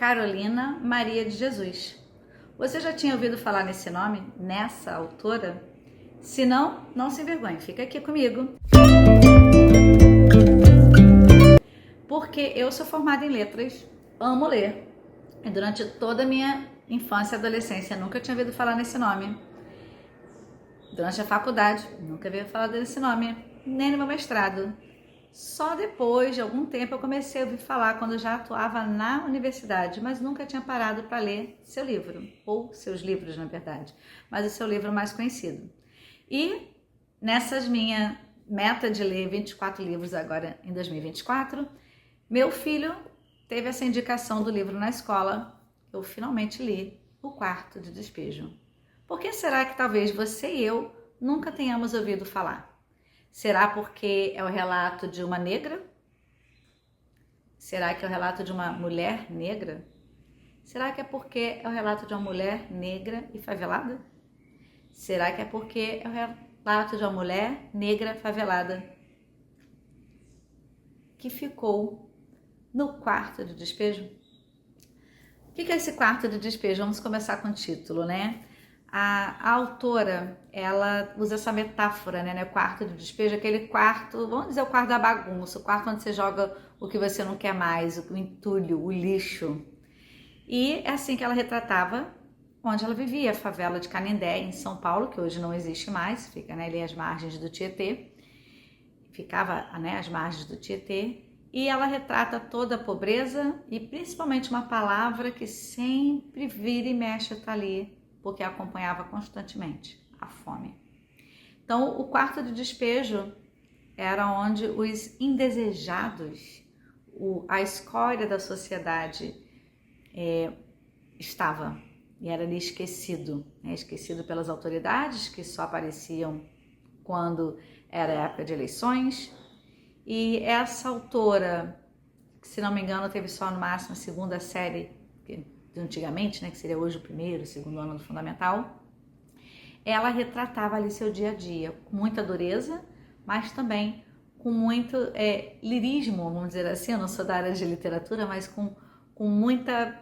Carolina Maria de Jesus. Você já tinha ouvido falar nesse nome, nessa autora? Se não, não se envergonhe, fica aqui comigo. Porque eu sou formada em letras, amo ler. E durante toda a minha infância e adolescência nunca tinha ouvido falar nesse nome. Durante a faculdade, nunca havia falado desse nome, nem no meu mestrado. Só depois de algum tempo eu comecei a ouvir falar quando eu já atuava na universidade, mas nunca tinha parado para ler seu livro, ou seus livros na verdade, mas o seu livro mais conhecido. E nessas minha meta de ler 24 livros agora em 2024, meu filho teve essa indicação do livro na escola, eu finalmente li O Quarto de Despejo. Por que será que talvez você e eu nunca tenhamos ouvido falar? Será porque é o relato de uma negra? Será que é o relato de uma mulher negra? Será que é porque é o relato de uma mulher negra e favelada? Será que é porque é o relato de uma mulher negra favelada que ficou no quarto de despejo? O que é esse quarto de despejo? Vamos começar com o título, né? A autora, ela usa essa metáfora, né? O quarto de despejo, aquele quarto, vamos dizer o quarto da bagunça, o quarto onde você joga o que você não quer mais, o entulho, o lixo. E é assim que ela retratava onde ela vivia, a favela de Canindé, em São Paulo, que hoje não existe mais, fica, né, ali às margens do Tietê, ficava, né, às margens do Tietê, e ela retrata toda a pobreza e principalmente uma palavra que sempre vira e mexe tá ali, porque acompanhava constantemente, a fome. Então, o quarto de despejo era onde os indesejados, a escória da sociedade estava, e era ali esquecido, né? Esquecido pelas autoridades, que só apareciam quando era época de eleições. E essa autora, que se não me engano teve só no máximo a segunda série, de antigamente, né, que seria hoje o primeiro, segundo ano do fundamental, ela retratava ali seu dia a dia, com muita dureza, mas também com muito lirismo, vamos dizer assim. Eu não sou da área de literatura, mas com muita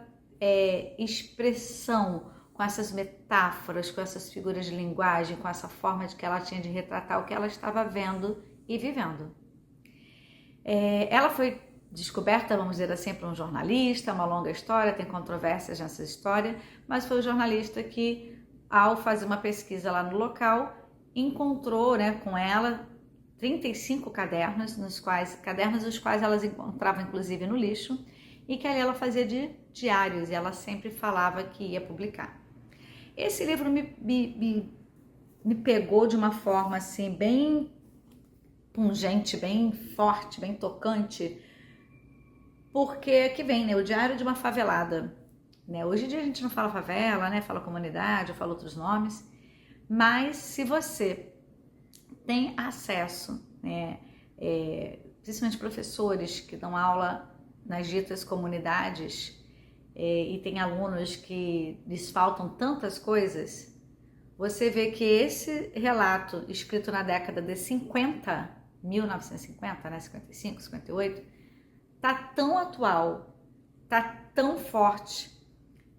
expressão, com essas metáforas, com essas figuras de linguagem, com essa forma de que ela tinha de retratar o que ela estava vendo e vivendo. Ela foi descoberta, vamos dizer assim, por um jornalista, uma longa história, tem controvérsias nessa história, mas foi o jornalista que, ao fazer uma pesquisa lá no local, encontrou, né, com ela 35 cadernos, os quais elas encontravam inclusive no lixo, e que ali ela fazia de diários, e ela sempre falava que ia publicar. Esse livro me pegou de uma forma assim, bem pungente, bem forte, bem tocante, porque aqui vem, né, o diário de uma favelada, né? Hoje em dia a gente não fala favela, né? Fala comunidade, fala outros nomes, mas se você tem acesso, né, principalmente professores que dão aula nas ditas comunidades, e tem alunos que lhes faltam tantas coisas, você vê que esse relato escrito na década de 1950, né, 55, 58, tá tão atual, tá tão forte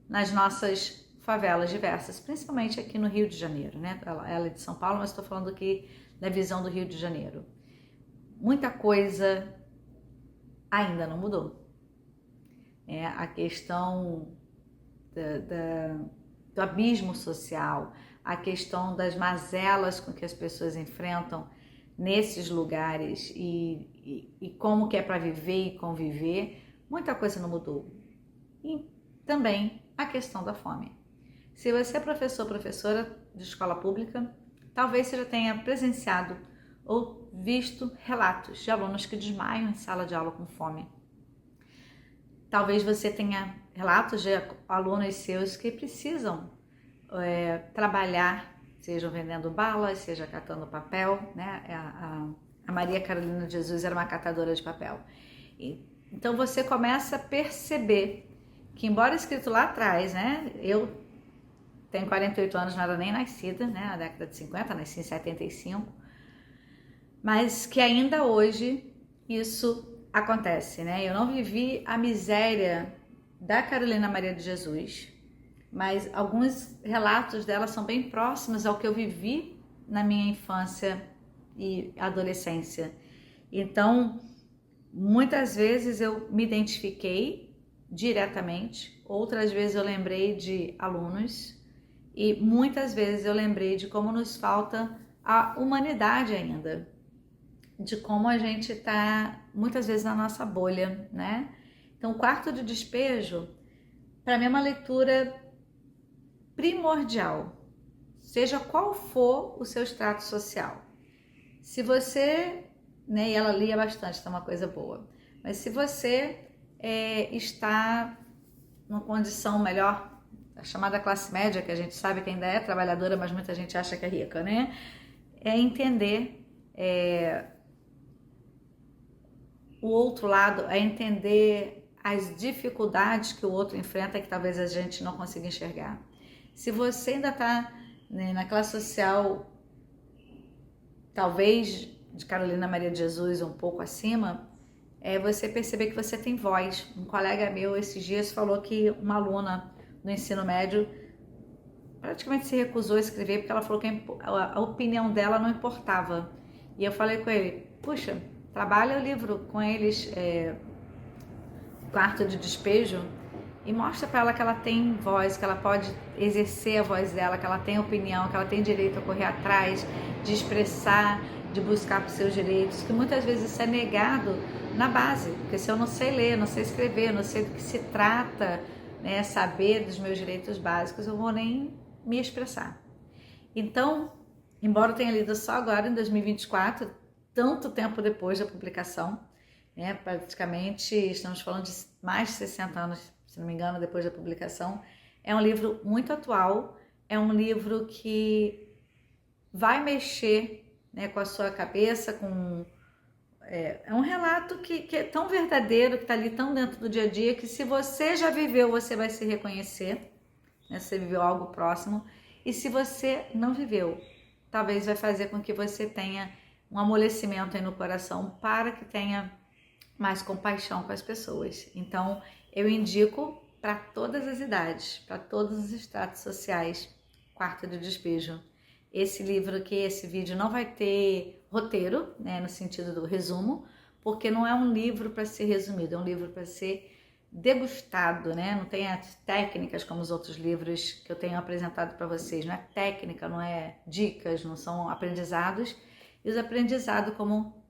nas nossas favelas diversas, principalmente aqui no Rio de Janeiro, né? Ela é de São Paulo, mas estou falando aqui da visão do Rio de Janeiro. Muita coisa ainda não mudou. A questão do abismo social, a questão das mazelas com que as pessoas enfrentam nesses lugares e como que é para viver e conviver, muita coisa não mudou. E também a questão da fome. Se você é professor ou professora de escola pública, talvez você já tenha presenciado ou visto relatos de alunos que desmaiam em sala de aula com fome. Talvez você tenha relatos de alunos seus que precisam trabalhar, seja vendendo balas, seja catando papel, né? A Maria Carolina de Jesus era uma catadora de papel. Então você começa a perceber que, embora escrito lá atrás, né? Eu tenho 48 anos, não era nem nascida, né? Na década de 50, nasci em 75, mas que ainda hoje isso acontece, né? Eu não vivi a miséria da Carolina Maria de Jesus, mas alguns relatos dela são bem próximos ao que eu vivi na minha infância e adolescência. Então, muitas vezes eu me identifiquei diretamente, outras vezes eu lembrei de alunos e muitas vezes eu lembrei de como nos falta a humanidade ainda, de como a gente está muitas vezes na nossa bolha, né? Então, Quarto de Despejo, para mim é uma leitura primordial, seja qual for o seu extrato social. Se você, né, e ela lia bastante, então é uma coisa boa, mas se você está numa condição melhor, a chamada classe média, que a gente sabe que ainda é trabalhadora, mas muita gente acha que é rica, né? É entender o outro lado, é entender as dificuldades que o outro enfrenta que talvez a gente não consiga enxergar. Se você ainda está, né, na classe social, talvez de Carolina Maria de Jesus um pouco acima, você perceber que você tem voz. Um colega meu esses dias falou que uma aluna no ensino médio praticamente se recusou a escrever porque ela falou que a opinião dela não importava. E eu falei com ele, puxa, trabalha o livro com eles, Quarto de Despejo, e mostra para ela que ela tem voz, que ela pode exercer a voz dela, que ela tem opinião, que ela tem direito a correr atrás, de expressar, de buscar por seus direitos, que muitas vezes isso é negado na base, porque se eu não sei ler, não sei escrever, não sei do que se trata, né, saber dos meus direitos básicos, eu vou nem me expressar. Então, embora eu tenha lido só agora, em 2024, tanto tempo depois da publicação, né, praticamente estamos falando de mais de 60 anos, se não me engano, depois da publicação, é um livro muito atual, é um livro que vai mexer, né, com a sua cabeça, é um relato que é tão verdadeiro, que está ali tão dentro do dia a dia, que se você já viveu, você vai se reconhecer, né, se você viveu algo próximo, e se você não viveu, talvez vai fazer com que você tenha um amolecimento aí no coração para que tenha mais compaixão com as pessoas. Então, eu indico para todas as idades, para todos os estratos sociais, Quarto de Despejo. Esse livro aqui, esse vídeo não vai ter roteiro, né, no sentido do resumo, porque não é um livro para ser resumido, é um livro para ser degustado, né? Não tem as técnicas como os outros livros que eu tenho apresentado para vocês, não é técnica, não é dicas, não são aprendizados. E os aprendizados, como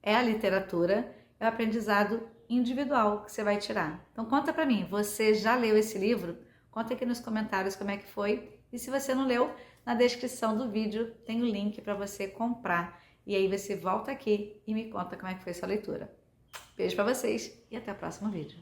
é a literatura, é o aprendizado individual que você vai tirar. Então conta pra mim, você já leu esse livro? Conta aqui nos comentários como é que foi. E se você não leu, na descrição do vídeo tem o link para você comprar. E aí você volta aqui e me conta como é que foi sua leitura. Beijo pra vocês e até o próximo vídeo.